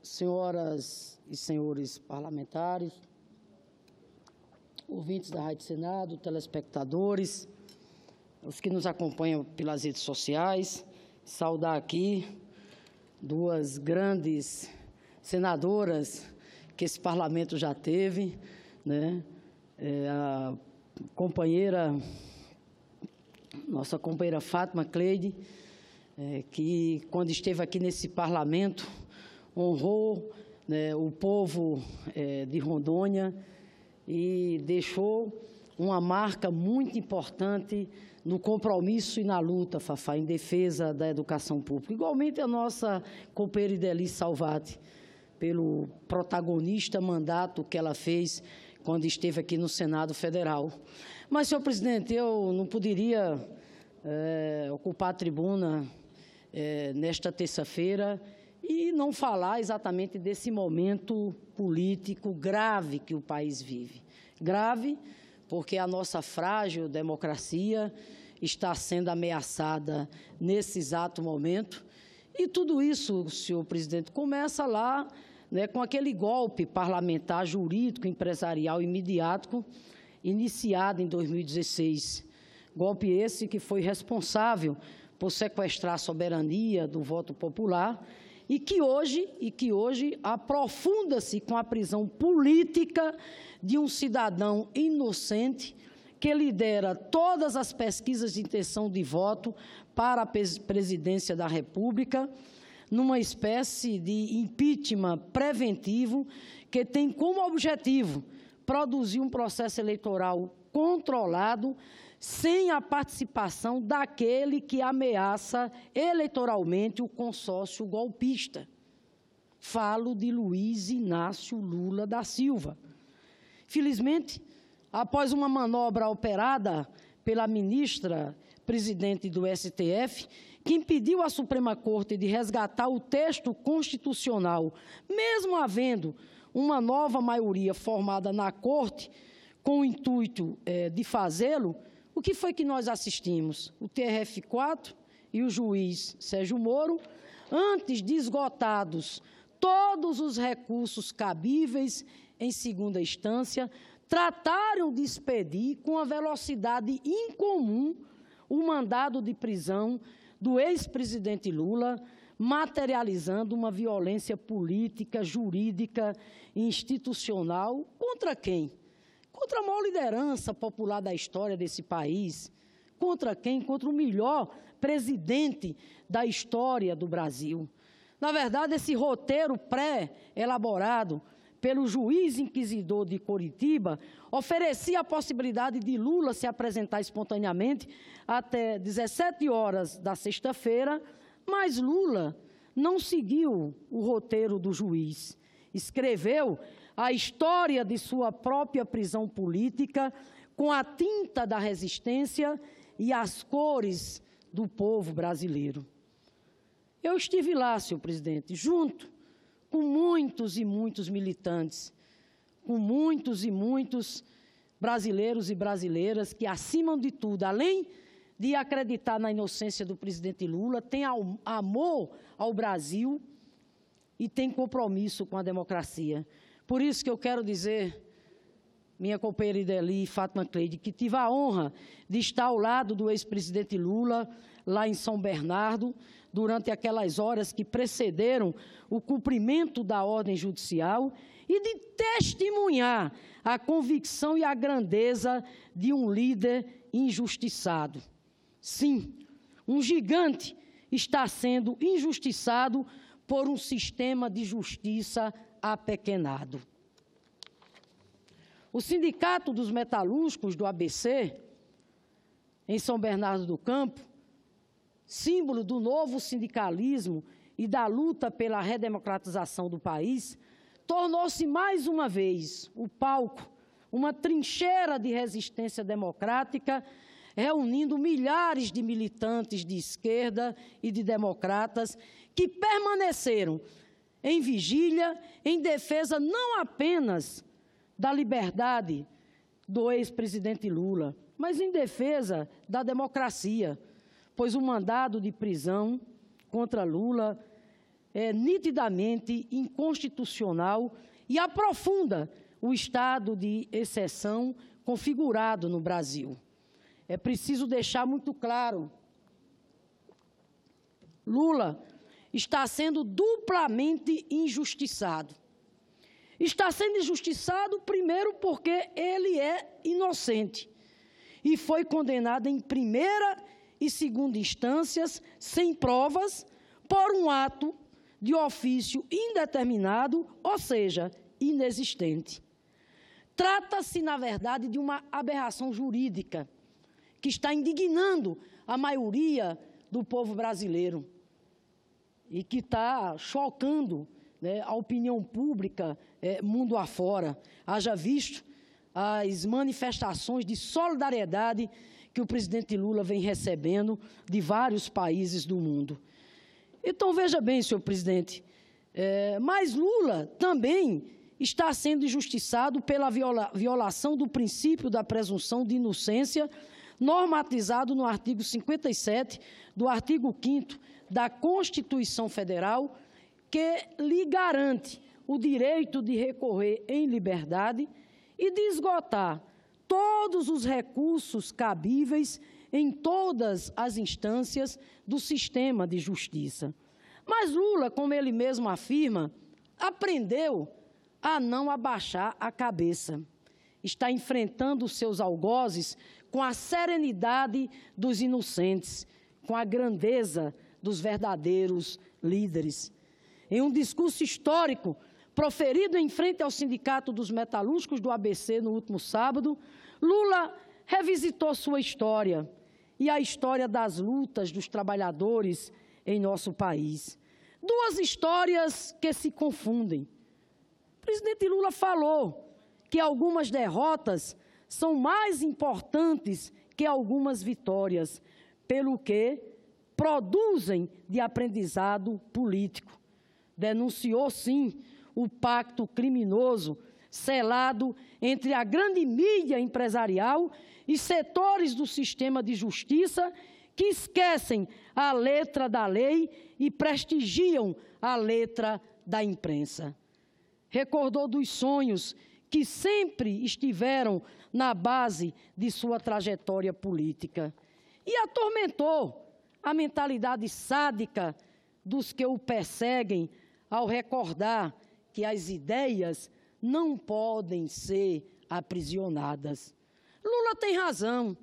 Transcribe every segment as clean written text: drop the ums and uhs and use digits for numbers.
Senhoras e senhores parlamentares, ouvintes da Rádio Senado, telespectadores, os que nos acompanham pelas redes sociais, saudar aqui duas grandes senadoras que esse parlamento já teve, né? A companheira, nossa companheira Fátima Cleide, que quando esteve aqui nesse parlamento, honrou, né, o povo de Rondônia e deixou uma marca muito importante no compromisso e na luta, Fafá, em defesa da educação pública. Igualmente a nossa companheira Ideli Salvati, pelo protagonista mandato que ela fez quando esteve aqui no Senado Federal. Mas, senhor presidente, eu não poderia ocupar a tribuna nesta terça-feira e não falar exatamente desse momento político grave que o país vive. Grave porque a nossa frágil democracia está sendo ameaçada nesse exato momento. E tudo isso, senhor presidente, começa lá, né, com aquele golpe parlamentar, jurídico, empresarial e midiático iniciado em 2016. Golpe esse que foi responsável por sequestrar a soberania do voto popular e que hoje aprofunda-se com a prisão política de um cidadão inocente que lidera todas as pesquisas de intenção de voto para a presidência da República, numa espécie de impeachment preventivo que tem como objetivo produzir um processo eleitoral controlado sem a participação daquele que ameaça eleitoralmente o consórcio golpista. Falo de Luiz Inácio Lula da Silva. Felizmente, após uma manobra operada pela ministra presidente do STF, que impediu a Suprema Corte de resgatar o texto constitucional, mesmo havendo uma nova maioria formada na Corte com o intuito de fazê-lo, o que foi que nós assistimos? O TRF4 e o juiz Sérgio Moro, antes de esgotados todos os recursos cabíveis em segunda instância, trataram de expedir com a velocidade incomum o mandado de prisão do ex-presidente Lula, materializando uma violência política, jurídica e institucional contra quem? Contra a maior liderança popular da história desse país. Contra quem? Contra o melhor presidente da história do Brasil. Na verdade, esse roteiro pré-elaborado pelo juiz inquisidor de Coritiba oferecia a possibilidade de Lula se apresentar espontaneamente até 17 horas da sexta-feira, mas Lula não seguiu o roteiro do juiz. Escreveu a história de sua própria prisão política com a tinta da resistência e as cores do povo brasileiro. Eu estive lá, senhor presidente, junto com muitos e muitos militantes, com muitos e muitos brasileiros e brasileiras que, acima de tudo, além de acreditar na inocência do presidente Lula, têm amor ao Brasil e têm compromisso com a democracia. Por isso que eu quero dizer, minha companheira Ideli Fátima Cleide, que tive a honra de estar ao lado do ex-presidente Lula, lá em São Bernardo, durante aquelas horas que precederam o cumprimento da ordem judicial e de testemunhar a convicção e a grandeza de um líder injustiçado. Sim, um gigante está sendo injustiçado por um sistema de justiça apequenado. O Sindicato dos Metalúrgicos do ABC, em São Bernardo do Campo, símbolo do novo sindicalismo e da luta pela redemocratização do país, tornou-se mais uma vez o palco, uma trincheira de resistência democrática, reunindo milhares de militantes de esquerda e de democratas que permaneceram em vigília em defesa não apenas da liberdade do ex-presidente Lula, mas em defesa da democracia, pois o mandado de prisão contra Lula nitidamente inconstitucional e aprofunda o estado de exceção configurado no Brasil. É preciso deixar muito claro: Lula está sendo duplamente injustiçado. Está sendo injustiçado, primeiro, porque ele é inocente e foi condenado em primeira e segunda instâncias, sem provas, por um ato de ofício indeterminado, ou seja, inexistente. Trata-se, na verdade, de uma aberração jurídica que está indignando a maioria do povo brasileiro e que está chocando, né, a opinião pública mundo afora. Haja visto as manifestações de solidariedade que o presidente Lula vem recebendo de vários países do mundo. Então, veja bem, senhor presidente, mas Lula também está sendo injustiçado pela violação do princípio da presunção de inocência, normatizado no artigo 57 do artigo 5º da Constituição Federal, que lhe garante o direito de recorrer em liberdade e de esgotar todos os recursos cabíveis em todas as instâncias do sistema de justiça. Mas Lula, como ele mesmo afirma, aprendeu a não abaixar a cabeça. Está enfrentando os seus algozes com a serenidade dos inocentes, com a grandeza dos verdadeiros líderes. Em um discurso histórico proferido em frente ao Sindicato dos Metalúrgicos do ABC no último sábado, Lula revisitou sua história e a história das lutas dos trabalhadores em nosso país. Duas histórias que se confundem. O presidente Lula falou que algumas derrotas são mais importantes que algumas vitórias, pelo que produzem de aprendizado político. Denunciou, sim, o pacto criminoso selado entre a grande mídia empresarial e setores do sistema de justiça que esquecem a letra da lei e prestigiam a letra da imprensa. Recordou dos sonhos que sempre estiveram na base de sua trajetória política e atormentou a mentalidade sádica dos que o perseguem ao recordar que as ideias não podem ser aprisionadas. Lula tem razão.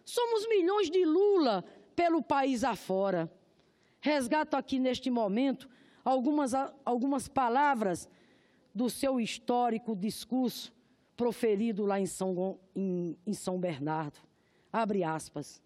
Somos milhões de Lula pelo país afora. Resgato aqui neste momento algumas palavras do seu histórico discurso proferido lá em São Bernardo. Abre aspas.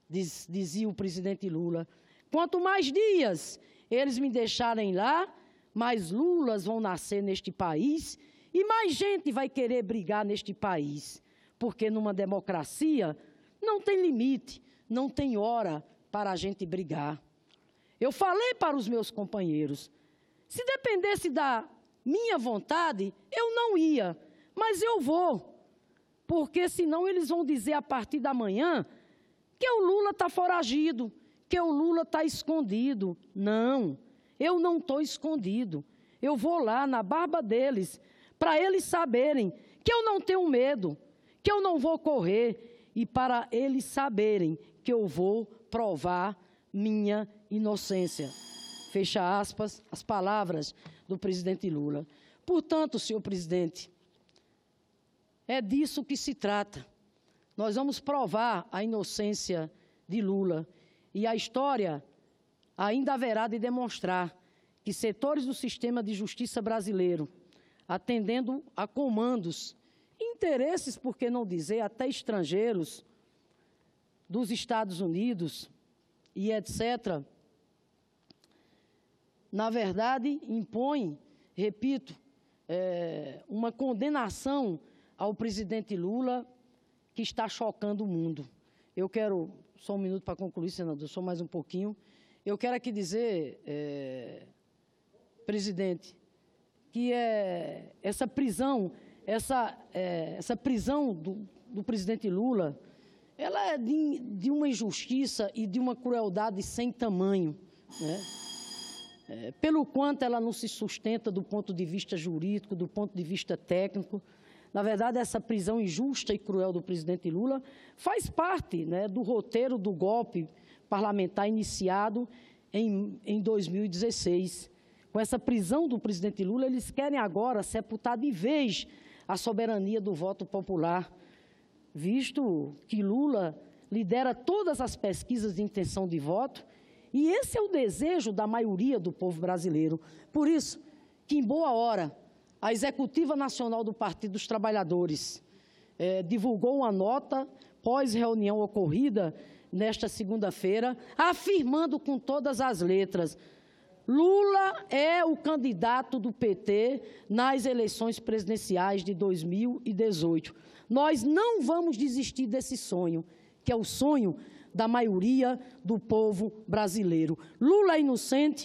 Dizia o presidente Lula: quanto mais dias eles me deixarem lá, mais Lulas vão nascer neste país e mais gente vai querer brigar neste país, porque numa democracia não tem limite, não tem hora para a gente brigar. Eu falei para os meus companheiros, se dependesse da minha vontade, eu não ia, mas eu vou, porque senão eles vão dizer a partir da manhã que o Lula está foragido, que o Lula está escondido. Não, eu não estou escondido. Eu vou lá na barba deles, para eles saberem que eu não tenho medo, que eu não vou correr, e para eles saberem que eu vou provar minha inocência. Fecha aspas, as palavras do presidente Lula. Portanto, senhor presidente, é disso que se trata. Nós vamos provar a inocência de Lula e a história ainda haverá de demonstrar que setores do sistema de justiça brasileiro, atendendo a comandos, interesses, por que não dizer, até estrangeiros, dos Estados Unidos e etc., na verdade, impõem, repito, uma condenação ao presidente Lula que está chocando o mundo. Eu quero, só um minuto para concluir, senador, só mais um pouquinho. Eu quero aqui dizer, presidente, que essa prisão do presidente Lula, ela é de uma injustiça e de uma crueldade sem tamanho, né? pelo quanto ela não se sustenta do ponto de vista jurídico, do ponto de vista técnico. Na verdade, essa prisão injusta e cruel do presidente Lula faz parte, né, do roteiro do golpe parlamentar iniciado em 2016. Com essa prisão do presidente Lula, eles querem agora sepultar de vez a soberania do voto popular, visto que Lula lidera todas as pesquisas de intenção de voto, e esse é o desejo da maioria do povo brasileiro. Por isso que, em boa hora, a Executiva Nacional do Partido dos Trabalhadores divulgou uma nota pós-reunião ocorrida nesta segunda-feira, afirmando com todas as letras: Lula é o candidato do PT nas eleições presidenciais de 2018. Nós não vamos desistir desse sonho, que é o sonho da maioria do povo brasileiro. Lula é inocente,